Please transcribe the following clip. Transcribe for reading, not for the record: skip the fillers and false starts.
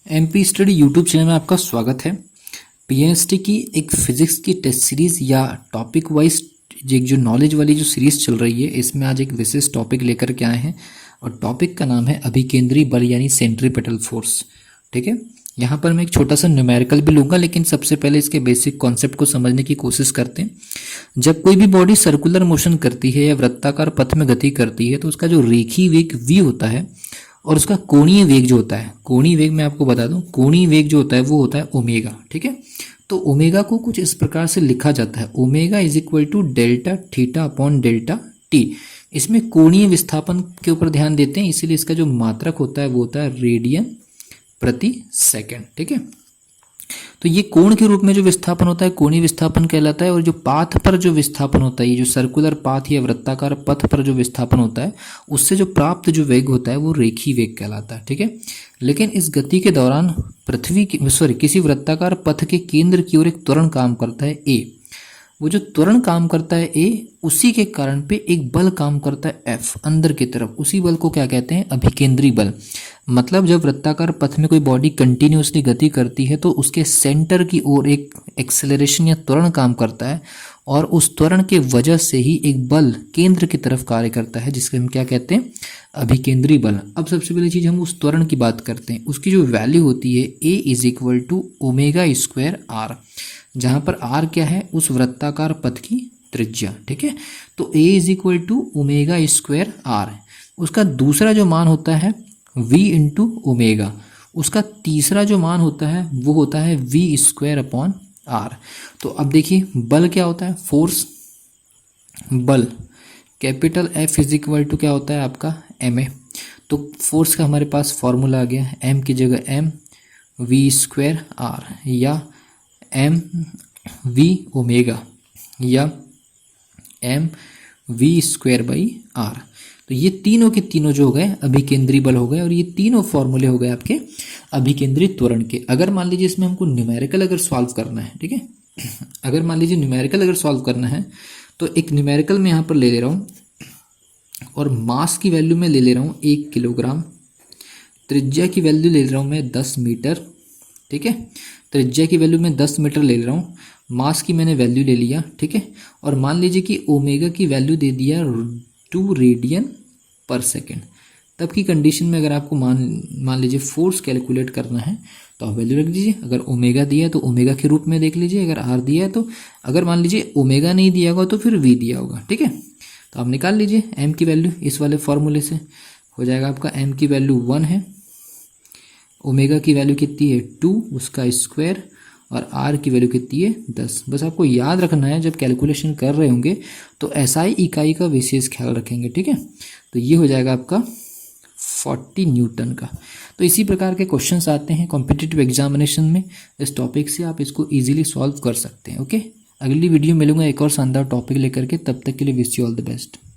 MP study YouTube channel में आपका स्वागत है। पीएनएसटी की एक फिजिक्स की टेस्ट सीरीज या टॉपिक वाइज एक जो नॉलेज वाली जो सीरीज चल रही है, इसमें आज एक विशेष टॉपिक लेकर के आए हैं और टॉपिक का नाम है अभिकेंद्री बल यानी सेंट्रीपेटल फोर्स। ठीक है, यहाँ पर मैं एक छोटा सा न्यूमेरिकल भी लूँगा, लेकिन सबसे पहले इसके बेसिक कॉन्सेप्ट को समझने की कोशिश करते हैं। जब कोई भी बॉडी सर्कुलर मोशन करती है या वृत्ताकार पथ में गति करती है तो उसका जो रेखीय वेग v होता है और उसका कोणीय वेग जो होता है, कोणीय वेग मैं आपको बता दूं, कोणीय वेग जो होता है वो होता है ओमेगा। ठीक है, तो ओमेगा को कुछ इस प्रकार से लिखा जाता है, omega is equal to delta theta upon delta t. इसमें कोणीय विस्थापन के ऊपर ध्यान देते हैं, इसीलिए इसका जो मात्रक होता है वो होता है रेडियन प्रति सेकेंड। ठीक है, तो ये कोण के रूप में जो विस्थापन होता है कोणीय विस्थापन कहलाता है, और जो पाथ पर जो विस्थापन होता है, ये जो सर्कुलर पाथ या वृत्ताकार पथ पर जो विस्थापन होता है उससे जो प्राप्त जो वेग होता है वो रेखीय वेग कहलाता है। ठीक है, लेकिन इस गति के दौरान किसी वृत्ताकार पथ के केंद्र की ओर एक त्वरण काम करता है ए। वो जो त्वरण काम करता है ए, उसी के कारण पे एक बल काम करता है एफ अंदर की तरफ। उसी बल को क्या कहते हैं? अभिकेंद्री बल। मतलब जब वृत्ताकार पथ में कोई बॉडी कंटिन्यूअसली गति करती है तो उसके सेंटर की ओर एक एक्सेलरेशन या त्वरण काम करता है, और उस त्वरण के वजह से ही एक बल केंद्र की तरफ कार्य करता है, जिसके हम क्या कहते हैं? अभिकेंद्री बल। अब सबसे पहली चीज हम उस त्वरण की बात करते हैं। उसकी जो वैल्यू होती है A is equal to omega square R, जहां पर आर क्या है? उस वृत्ताकार पथ की त्रिज्या। ठीक है, तो A is equal to omega square R. उसका दूसरा जो मान होता है v इंटू ओमेगा, उसका तीसरा जो मान होता है वो होता है v स्क्वायर अपॉन आर। तो अब देखिए बल क्या होता है? फोर्स बल capital F is equal to क्या होता है आपका? ma। तो फोर्स का हमारे पास फॉर्मूला आ गया, m की जगह m v स्क्वायर आर, या m v ओमेगा, या m v square by r. तो ये तीनों के तीनों जो हो गए अभिकेंद्री बल हो गए, और ये तीनों फॉर्मूले हो गए आपके अभिकेंद्री त्वरण के। अगर मान लीजिए इसमें हमको न्यूमेरिकल अगर सॉल्व करना है, ठीक है, अगर मान लीजिए न्यूमेरिकल अगर सॉल्व करना है तो एक न्यूमेरिकल मैं यहाँ पर ले रहा हूँ, और मास की वैल्यू में ले रहा हूँ 1 किलोग्राम, त्रिज्या की वैल्यू ले रहा हूँ मैं 10 मीटर। ठीक है, त्रिज्या की वैल्यू मैं 10 मीटर ले रहा हूँ, मास की मैंने वैल्यू ले लिया। ठीक है, और मान लीजिए कि ओमेगा की वैल्यू दे दिया 2 रेडियन पर सेकेंड। तब की कंडीशन में अगर आपको मान लीजिए फोर्स कैलकुलेट करना है तो आप वैल्यू रख दीजिए। अगर ओमेगा दिया है तो ओमेगा के रूप में देख लीजिए, अगर आर दिया है तो, अगर मान लीजिए ओमेगा नहीं दिया होगा तो फिर वी दिया होगा। ठीक है, तो आप निकाल लीजिए एम की वैल्यू इस वाले फॉर्मूले से। हो जाएगा आपका एम की वैल्यू 1 है, ओमेगा की वैल्यू कितनी है 2, उसका स्क्वायर, और आर की वैल्यू कितनी है 10। बस आपको याद रखना है जब कैलकुलेशन कर रहे होंगे तो एसआई इकाई का विशेष ख्याल रखेंगे। ठीक है, तो ये हो जाएगा आपका 40 न्यूटन का। तो इसी प्रकार के क्वेश्चंस आते हैं कॉम्पिटिटिव एग्जामिनेशन में। इस टॉपिक से आप इसको इजीली सॉल्व कर सकते हैं। ओके, अगली वीडियो मिलूंगा एक और शानदार टॉपिक लेकर के, तब तक के लिए wish you all the best.